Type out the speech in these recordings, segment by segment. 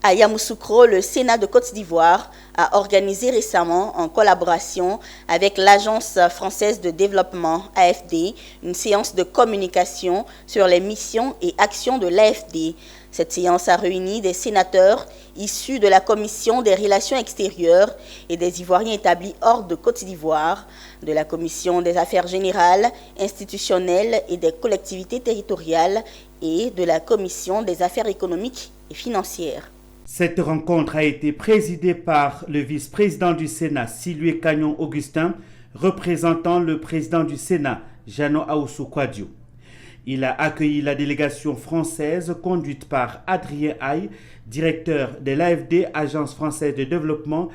À Yamoussoukro, le Sénat de Côte d'Ivoire a organisé récemment, en collaboration avec l'Agence française de développement AFD, une séance de communication sur les missions et actions de l'AFD. Cette séance a réuni des sénateurs issus de la Commission des relations extérieures et des Ivoiriens établis hors de Côte d'Ivoire, de la Commission des affaires générales, institutionnelles et des collectivités territoriales et de la Commission des affaires économiques et financières. Cette rencontre a été présidée par le vice-président du Sénat, Silué Cagnon Augustin, représentant le président du Sénat, Jeannot Ahoussou Kouadio. Il a accueilli la délégation française conduite par Adrien Aye, directeur de l'AFD, Agence française de développement,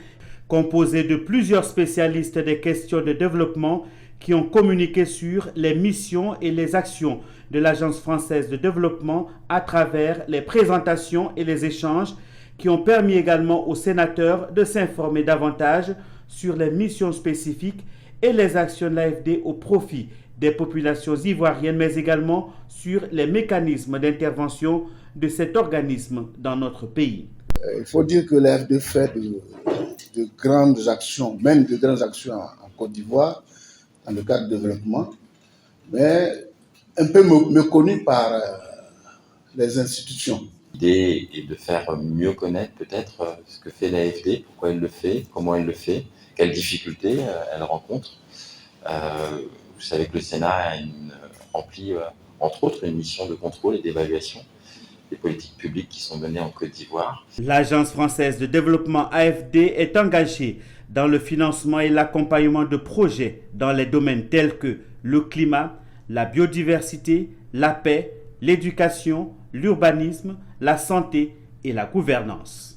composée de plusieurs spécialistes des questions de développement qui ont communiqué sur les missions et les actions de l'Agence française de développement à travers les présentations et les échanges qui ont permis également aux sénateurs de s'informer davantage sur les missions spécifiques et les actions de l'AFD au profit des populations ivoiriennes, mais également sur les mécanismes d'intervention de cet organisme dans notre pays. Il faut dire que l'AFD fait de grandes actions, même de grandes actions en Côte d'Ivoire, dans le cadre du développement, mais un peu méconnu par les institutions. L'idée est de faire mieux connaître peut-être ce que fait l'AFD, pourquoi elle le fait, comment elle le fait, quelles difficultés elle rencontre. Vous savez que le Sénat remplit entre autres une mission de contrôle et d'évaluation des politiques publiques qui sont menées en Côte d'Ivoire. L'Agence française de développement AFD est engagée dans le financement et l'accompagnement de projets dans les domaines tels que le climat, la biodiversité, la paix, l'éducation, l'urbanisme, la santé et la gouvernance.